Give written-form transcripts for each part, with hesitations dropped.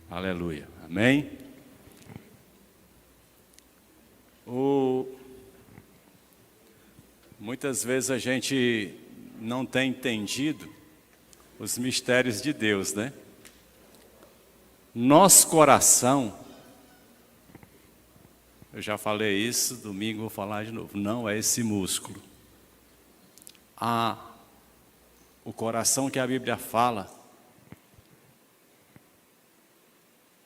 Aleluia. Amém? Muitas vezes a gente não tem entendido os mistérios de Deus, né? Nosso coração, eu já falei isso, domingo vou falar de novo, não é esse músculo. O coração que a Bíblia fala,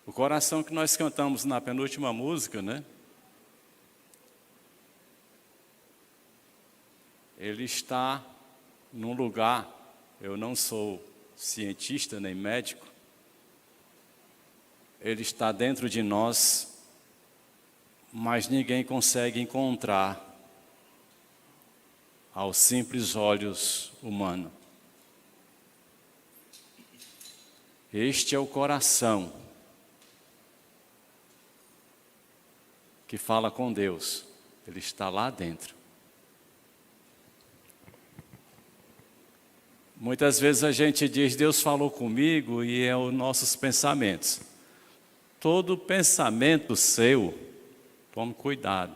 o coração que nós cantamos na penúltima música, né? Ele está num lugar, eu não sou cientista nem médico, ele está dentro de nós, mas ninguém consegue encontrar aos simples olhos humanos. Este é o coração que fala com Deus, ele está lá dentro. Muitas vezes a gente diz, Deus falou comigo, e é os nossos pensamentos. Todo pensamento seu, tome cuidado.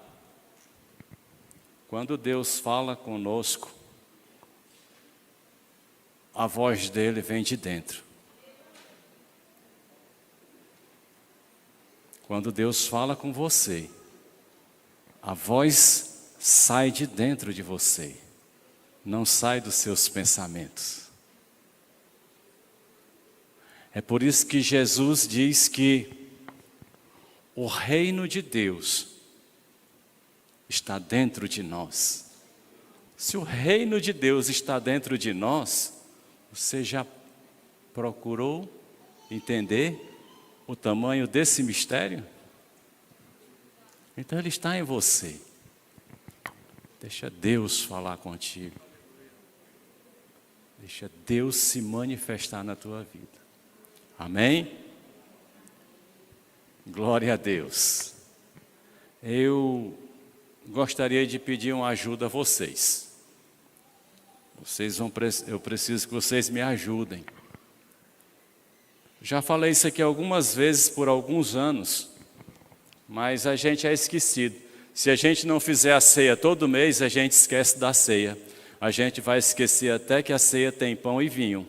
Quando Deus fala conosco, a voz dele vem de dentro. Quando Deus fala com você, a voz sai de dentro de você. Não sai dos seus pensamentos. É por isso que Jesus diz que o reino de Deus está dentro de nós. Se o reino de Deus está dentro de nós, você já procurou entender o tamanho desse mistério? Então ele está em você. Deixa Deus falar contigo. Deixa Deus se manifestar na tua vida. Amém? Glória a Deus. Eu gostaria de pedir uma ajuda a vocês. Eu preciso que vocês me ajudem. Já falei isso aqui algumas vezes por alguns anos, mas a gente é esquecido. Se a gente não fizer a ceia todo mês, a gente esquece da ceia. A gente vai esquecer até que a ceia tem pão e vinho.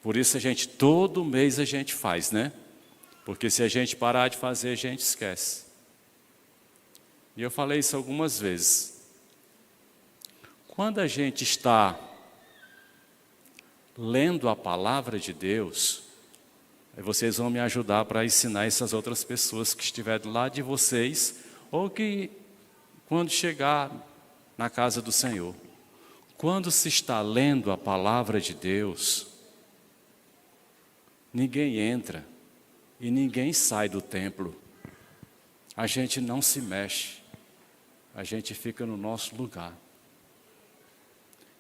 Por isso todo mês a gente faz, né? Porque se a gente parar de fazer, a gente esquece. E eu falei isso algumas vezes. Quando a gente está lendo a palavra de Deus, aí vocês vão me ajudar para ensinar essas outras pessoas que estiverem do lado de vocês, ou que quando chegar na casa do Senhor. Quando se está lendo a palavra de Deus, ninguém entra e ninguém sai do templo. A gente não se mexe, a gente fica no nosso lugar.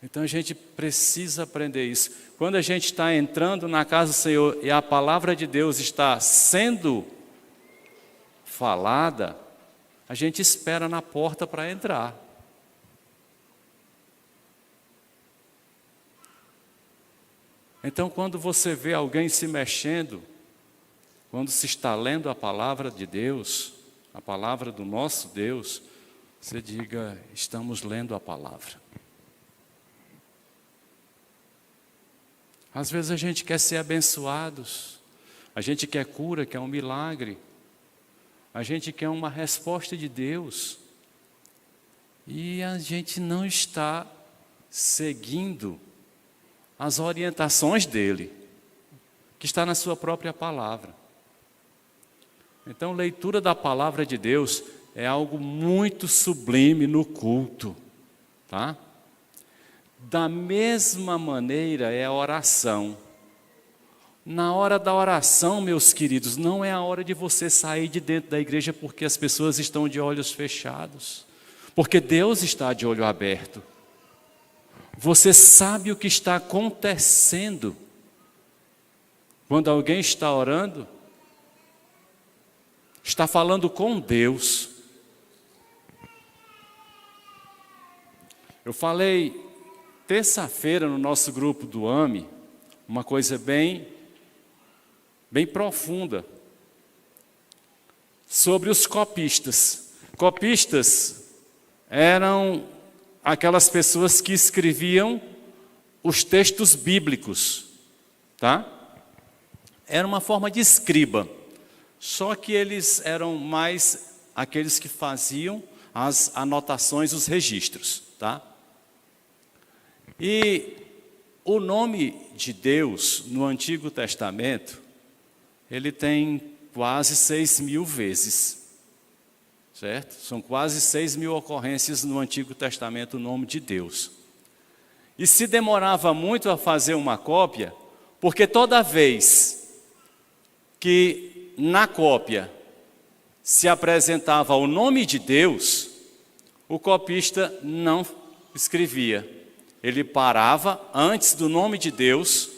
Então a gente precisa aprender isso. Quando a gente está entrando na casa do Senhor e a palavra de Deus está sendo falada, a gente espera na porta para entrar. Então, quando você vê alguém se mexendo, quando se está lendo a palavra de Deus, a palavra do nosso Deus, você diga, estamos lendo a palavra. Às vezes a gente quer ser abençoados, a gente quer cura, quer um milagre, a gente quer uma resposta de Deus, e a gente não está seguindo as orientações dele, que está na sua própria palavra. Então, leitura da palavra de Deus é algo muito sublime no culto, tá? Da mesma maneira é a oração. Na hora da oração, meus queridos, não é a hora de você sair de dentro da igreja porque as pessoas estão de olhos fechados, porque Deus está de olho aberto. Você sabe o que está acontecendo quando alguém está orando? Está falando com Deus. Eu falei terça-feira no nosso grupo do AME uma coisa bem bem profunda sobre os copistas. Copistas eram aquelas pessoas que escreviam os textos bíblicos, tá? Era uma forma de escriba, só que eles eram mais aqueles que faziam as anotações, os registros, tá? E o nome de Deus no Antigo Testamento, ele tem quase 6.000 vezes, certo? São quase 6.000 ocorrências no Antigo Testamento o nome de Deus. E se demorava muito a fazer uma cópia, porque toda vez que na cópia se apresentava o nome de Deus, o copista não escrevia. Ele parava antes do nome de Deus,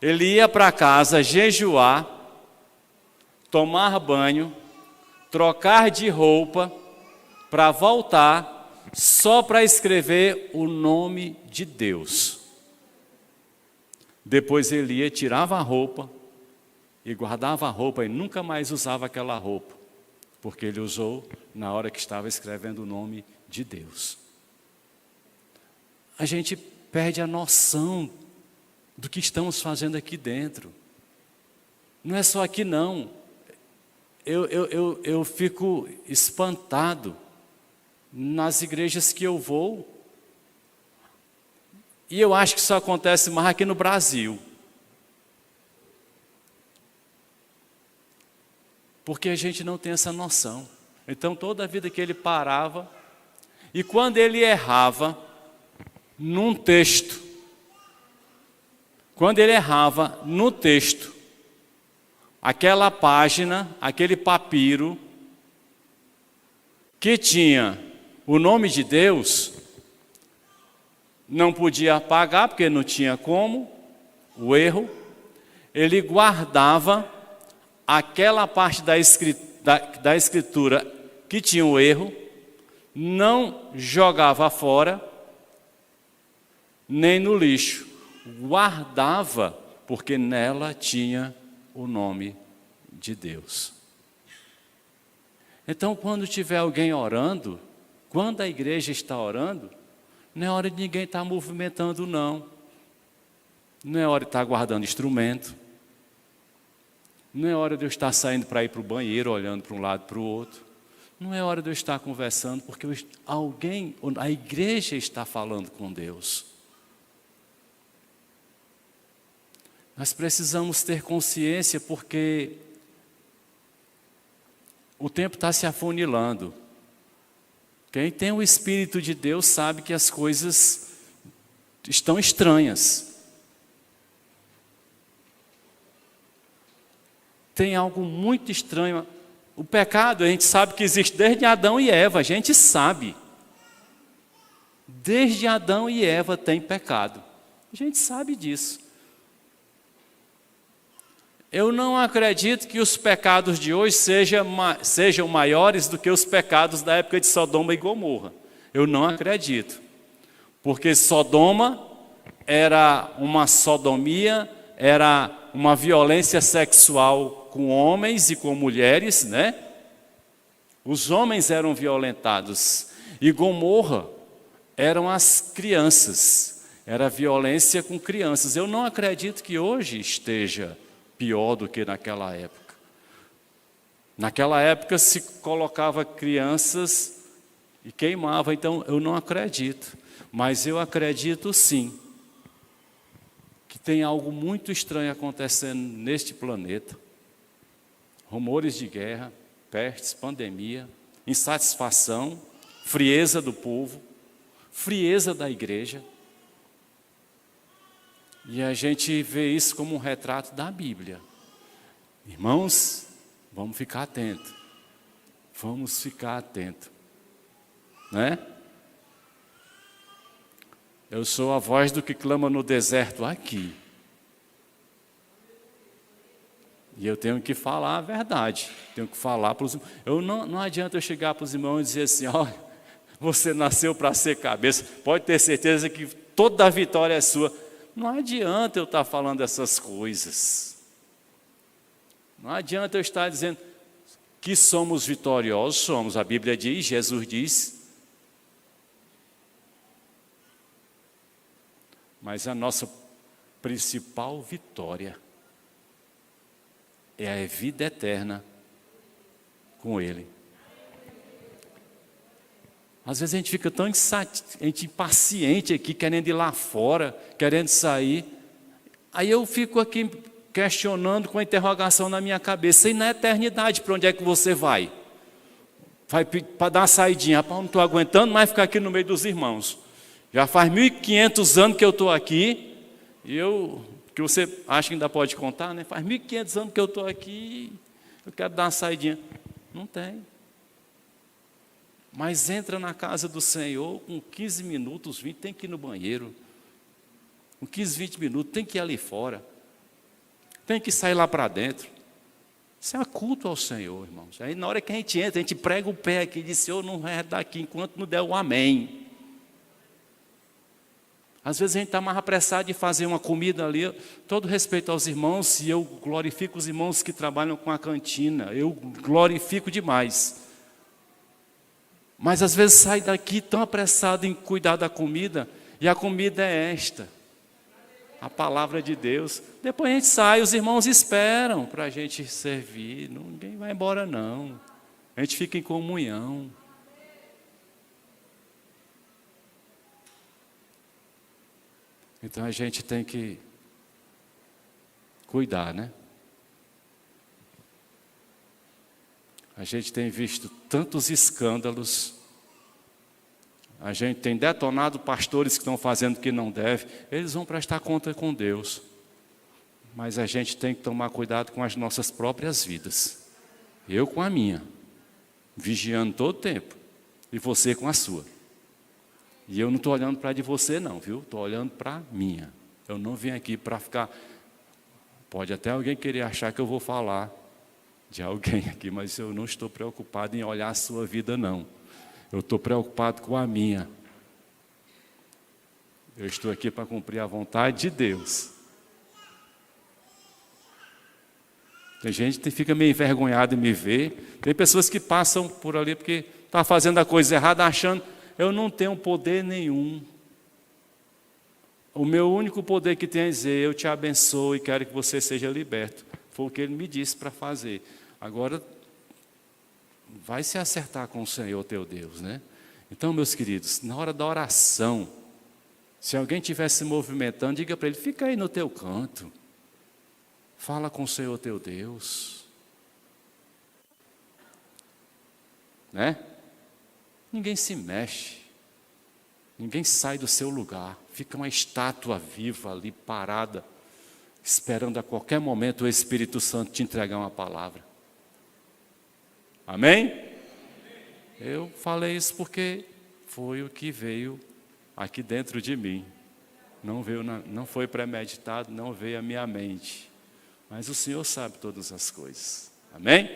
ele ia para casa jejuar, tomar banho, trocar de roupa, para voltar, só para escrever o nome de Deus. Depois ele ia, tirava a roupa e guardava a roupa e nunca mais usava aquela roupa, porque ele usou na hora que estava escrevendo o nome de Deus. A gente perde a noção do que estamos fazendo aqui dentro. Não é só aqui não. Eu fico espantado nas igrejas que eu vou. E eu acho que isso acontece mais aqui no Brasil. Porque a gente não tem essa noção. Então toda a vida que ele parava, e quando ele errava num texto, aquela página, aquele papiro que tinha o nome de Deus, não podia apagar, porque não tinha como, o erro, ele guardava aquela parte da escritura que tinha o erro, não jogava fora, nem no lixo, guardava, porque nela tinha o nome de Deus. Então, quando tiver alguém orando, quando a igreja está orando, não é hora de ninguém estar movimentando, não. Não é hora de estar guardando instrumento. Não é hora de eu estar saindo para ir para o banheiro, olhando para um lado e para o outro. Não é hora de eu estar conversando, porque a igreja está falando com Deus. Nós precisamos ter consciência, porque o tempo está se afunilando. Quem tem o Espírito de Deus sabe que as coisas estão estranhas. Tem algo muito estranho. O pecado, a gente sabe que existe desde Adão e Eva, a gente sabe. Desde Adão e Eva tem pecado. A gente sabe disso. Eu não acredito que os pecados de hoje sejam maiores do que os pecados da época de Sodoma e Gomorra. Eu não acredito. Porque Sodoma era uma sodomia, era uma violência sexual com homens e com mulheres, né? Os homens eram violentados. E Gomorra eram as crianças. Era violência com crianças. Eu não acredito que hoje esteja pior do que naquela época. Naquela época se colocava crianças e queimava, então eu não acredito. Mas eu acredito sim, que tem algo muito estranho acontecendo neste planeta. Rumores de guerra, pestes, pandemia, insatisfação, frieza do povo, frieza da igreja. E a gente vê isso como um retrato da Bíblia. Irmãos, vamos ficar atentos. Vamos ficar atentos. Né? Eu sou a voz do que clama no deserto aqui. E eu tenho que falar a verdade. Tenho que falar para os irmãos. Não adianta eu chegar para os irmãos e dizer assim, olha, você nasceu para ser cabeça. Pode ter certeza que toda a vitória é sua. Não adianta eu estar falando essas coisas. Não adianta eu estar dizendo que somos vitoriosos, somos. A Bíblia diz, Jesus diz. Mas a nossa principal vitória é a vida eterna com Ele. Às vezes a gente fica tão impaciente aqui, querendo ir lá fora, querendo sair. Aí eu fico aqui questionando com a interrogação na minha cabeça. E na eternidade, para onde é que você vai? Vai para dar uma saidinha. Rapaz, não estou aguentando mais ficar aqui no meio dos irmãos. Já faz 1.500 anos que eu estou aqui. E que você acha que ainda pode contar, né? Faz 1.500 anos que eu estou aqui. Eu quero dar uma saidinha. Não tem. Mas entra na casa do Senhor, com 15 minutos, 20, tem que ir no banheiro. Com 15, 20 minutos, tem que ir ali fora. Tem que sair lá para dentro. Isso é culto ao Senhor, irmãos. Aí na hora que a gente prega o pé aqui e diz, Senhor, não vai daqui enquanto não der o amém. Às vezes a gente está mais apressado de fazer uma comida ali, todo respeito aos irmãos, e eu glorifico os irmãos que trabalham com a cantina, eu glorifico demais. Mas às vezes sai daqui tão apressado em cuidar da comida, e a comida é esta, a palavra de Deus. Depois a gente sai, os irmãos esperam para a gente servir, ninguém vai embora não, a gente fica em comunhão. Então a gente tem que cuidar, né? A gente tem visto tantos escândalos, a gente tem detonado pastores que estão fazendo o que não deve, eles vão prestar conta com Deus. Mas a gente tem que tomar cuidado com as nossas próprias vidas. Eu com a minha, vigiando todo o tempo, e você com a sua. E eu não estou olhando para a de você não, viu? Estou olhando para a minha. Eu não vim aqui para ficar... Pode até alguém querer achar que eu vou falar de alguém aqui, mas eu não estou preocupado em olhar a sua vida, não. Eu estou preocupado com a minha. Eu estou aqui para cumprir a vontade de Deus. Tem gente que fica meio envergonhado em me ver. Tem pessoas que passam por ali porque está fazendo a coisa errada, achando, eu não tenho poder nenhum. O meu único poder que tem é dizer, eu te abençoo e quero que você seja liberto. Foi o que ele me disse para fazer. Agora, vai se acertar com o Senhor teu Deus, né? Então, meus queridos, na hora da oração, se alguém estiver se movimentando, diga para ele, fica aí no teu canto. Fala com o Senhor teu Deus. Né? Ninguém se mexe. Ninguém sai do seu lugar. Fica uma estátua viva ali, parada, esperando a qualquer momento o Espírito Santo te entregar uma palavra. Amém? Eu falei isso porque foi o que veio aqui dentro de mim. Não foi premeditado, não veio à minha mente. Mas o Senhor sabe todas as coisas. Amém?